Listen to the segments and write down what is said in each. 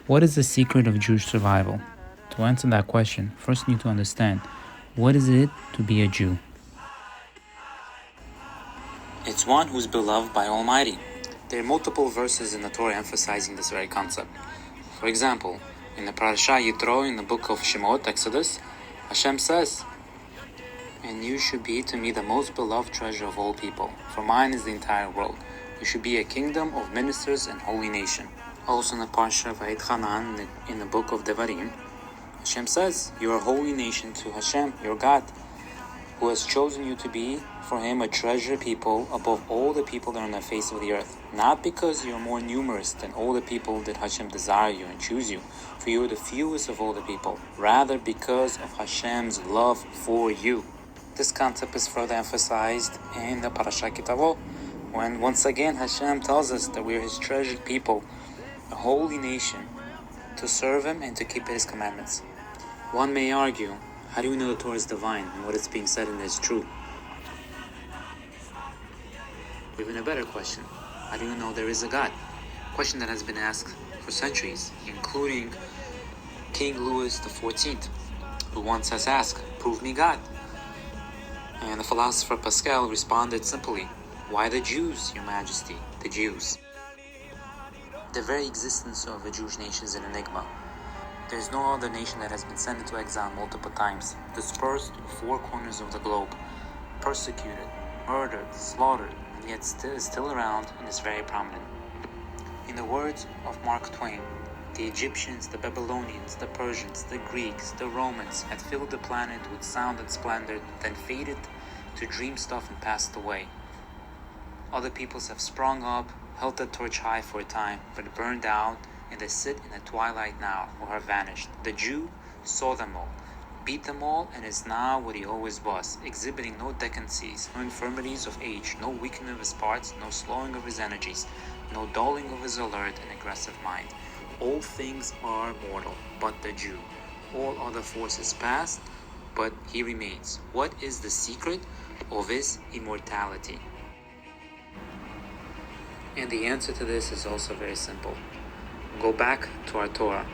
What is the secret of Jewish survival? To answer that question, first you need to understand, what is it to be a Jew? It's one who's beloved by Almighty. There are multiple verses in the Torah emphasizing this very concept. For example, in the Parasha Yitro, in the book of Shemot, Exodus, Hashem says, "And you should be to me the most beloved treasure of all people, for mine is the entire world. You should be a kingdom of ministers and holy nation." Also in the Parasha Vayetchanan, in the book of Devarim, Hashem says, "You are a holy nation to Hashem, your God, who has chosen you to be for him a treasured people above all the people that are on the face of the earth. Not because you are more numerous than all the people did Hashem desire you and choose you, for you are the fewest of all the people, rather because of Hashem's love for you." This concept is further emphasized in the Parasha Kitavo, when once again Hashem tells us that we are his treasured people, a holy nation, to serve him and to keep his commandments. One may argue, how do we know the Torah is divine and what is being said in it is true? Even a better question, how do you know there is a God? A question that has been asked for centuries, including King Louis XIV, who once has asked, "Prove me God." And the philosopher Pascal responded simply, "Why the Jews, your majesty, the Jews?" The very existence of a Jewish nation is an enigma. There is no other nation that has been sent into exile multiple times, dispersed to the four corners of the globe, persecuted, murdered, slaughtered, and yet still around and is very prominent. In the words of Mark Twain, the Egyptians, the Babylonians, the Persians, the Greeks, the Romans had filled the planet with sound and splendor, then faded to dream stuff and passed away. Other peoples have sprung up, held the torch high for a time, but burned out, and they sit in the twilight now, or have vanished. The Jew saw them all, beat them all, and is now what he always was, exhibiting no decencies, no infirmities of age, no weakening of his parts, no slowing of his energies, no dulling of his alert and aggressive mind. All things are mortal, but the Jew. All other forces pass, but he remains. What is the secret of his immortality? And the answer to this is also very simple. Go back to our Torah.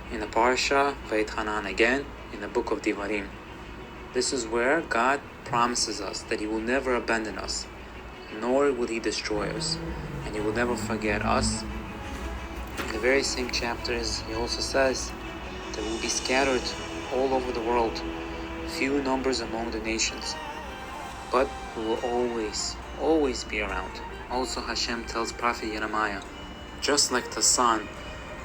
In the Parasha Vayetchanan again, in the book of Devarim. This is where God promises us that he will never abandon us, nor will he destroy us, and he will never forget us. In the very same chapters, he also says that we will be scattered all over the world, few numbers among the nations, but we will always be around. Also Hashem tells Prophet Jeremiah, just like the sun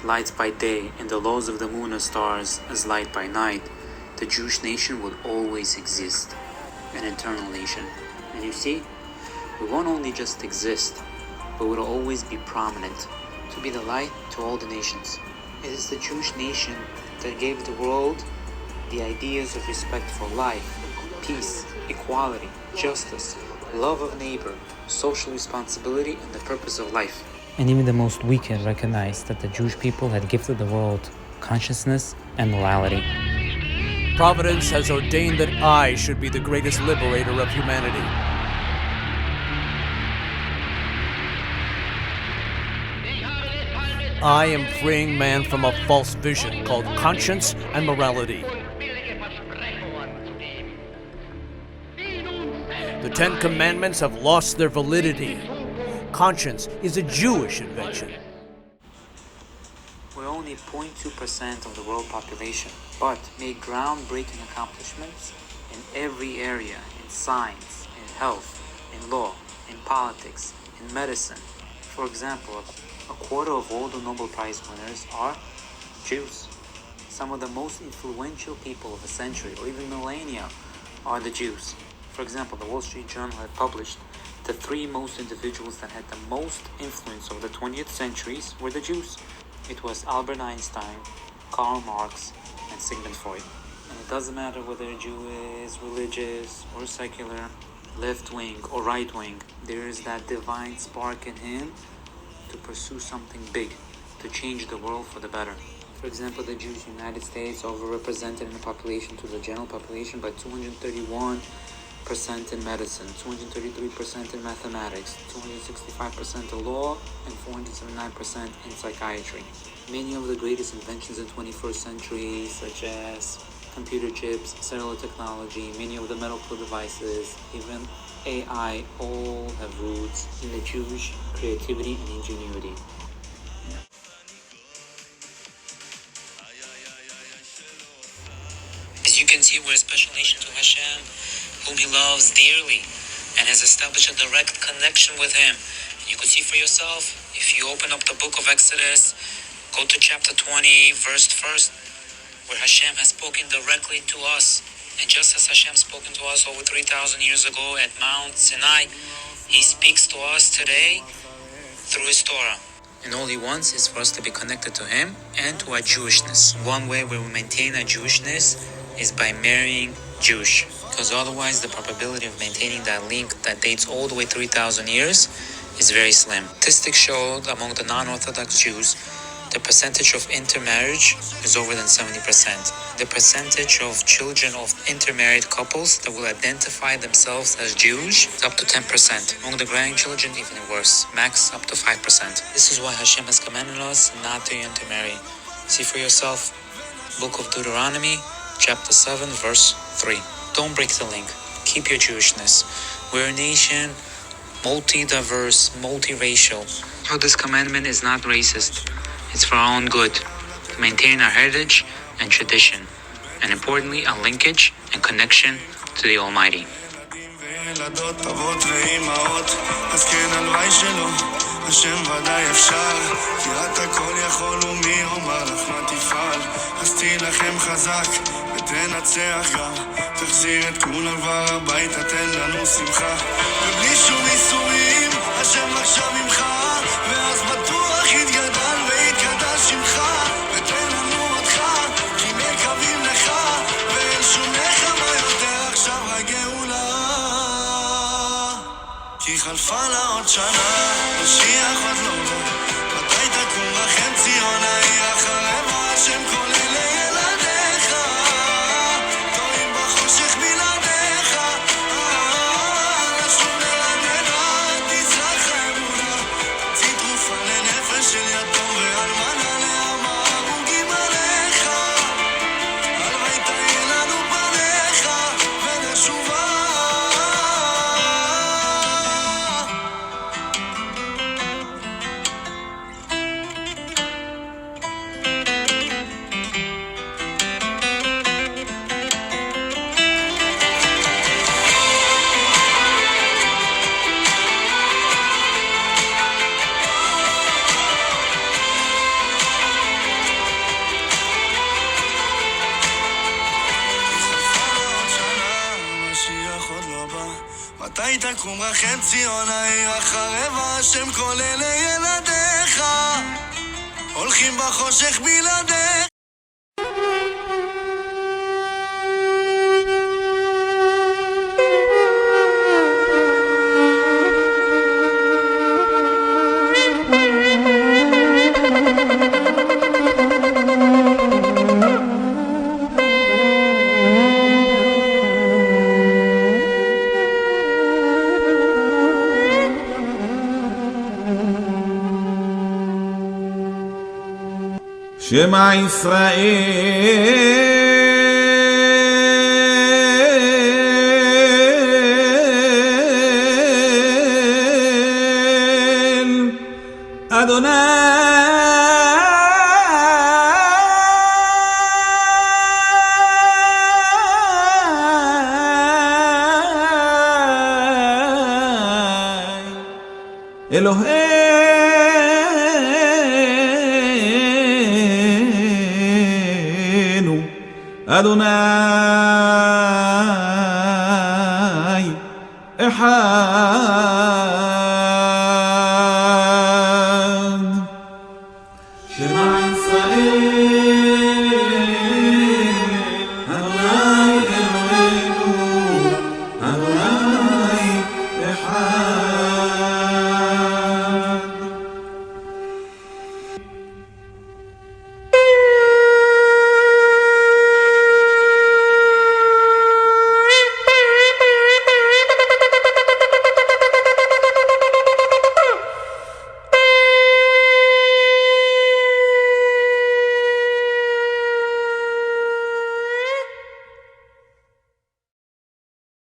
lights by day and the laws of the moon and stars as light by night, the Jewish nation will always exist, an eternal nation. And you see, we won't only just exist, but will always be prominent, to be the light to all the nations. It is the Jewish nation that gave the world the ideas of respect for life, peace, equality, justice, love of neighbor, social responsibility, and the purpose of life. And even the most wicked recognized that the Jewish people had gifted the world consciousness and morality. Providence has ordained that I should be the greatest liberator of humanity. I am freeing man from a false vision called conscience and morality. The Ten Commandments have lost their validity. Conscience is a Jewish invention. We're only 0.2% of the world population, but made groundbreaking accomplishments in every area, in science, in health, in law, in politics, in medicine. For example, a quarter of all the Nobel Prize winners are Jews. Some of the most influential people of a century or even millennia are the Jews. For example, the Wall Street Journal had published the three most individuals that had the most influence over the 20th centuries were the Jews. It was Albert Einstein, Karl Marx, and Sigmund Freud. And it doesn't matter whether a Jew is religious or secular, left-wing or right-wing, there is that divine spark in him to pursue something big, to change the world for the better. For example, the Jewish United States overrepresented in the population to the general population by 231% in medicine, 233% in mathematics, 265% in law, and 479% in psychiatry. Many of the greatest inventions in 21st century, such as computer chips, cellular technology, many of the medical devices, even AI, all have roots in the Jewish creativity and ingenuity. As you can see, we're a special nation to Hashem, whom He loves dearly, and has established a direct connection with Him. You could see for yourself, if you open up the book of Exodus, go to chapter 20, verse 1, where Hashem has spoken directly to us. And just as Hashem spoken to us over 3,000 years ago at Mount Sinai, He speaks to us today through His Torah. And all He wants is for us to be connected to Him and to our Jewishness. One way where we maintain our Jewishness is by marrying Jewish. Because otherwise the probability of maintaining that link that dates all the way 3,000 years is very slim. Statistics showed among the non-Orthodox Jews, the percentage of intermarriage is over than 70%. The percentage of children of intermarried couples that will identify themselves as Jewish is up to 10%. Among the grandchildren, even worse, max up to 5%. This is why Hashem has commanded us not to intermarry. See for yourself, book of Deuteronomy, chapter 7, verse 3. Don't break the link. Keep your Jewishness. We're a nation, multi-diverse, multiracial. So this commandment is not racist. It's for our own good, to maintain our heritage and tradition, and importantly, a linkage and connection to the Almighty. השם ודאי אפשר, כי אתה כל יכול ומי אומר לך מה תפעל. אז תילחם חזק ותנצח גם, תחזיר את כולם כבר הביתה, תן לנו שמחה. ובלי שום איסורים, השם עכשיו ממך, ואז בטוח יתגדל ויתקדש שמך. ותן לנו אותך, כי מקווים לך, ואין שום נחמה יותר עכשיו הגאולה. כי חלפה לה עוד שנה, משיח עוד לא בא. מתי תקום לכם ציון העיר החרבה, השם כולל לילדיך. טועים בחושך בלעדיך, לשוב ללמד, תצלח האמונה. תוציא תרופה לנפש של יתום ואלמנה, לעמה הרוגים עליך. הלוואי תאיר לנו פניך ונשובה. מתי תקום רחם ציון העיר החרבה, השם כולל לילדיך. הולכים בחושך בלעדיך. שמע ישראל אדוני אלוהינו אדוני אחד. שמע ישראל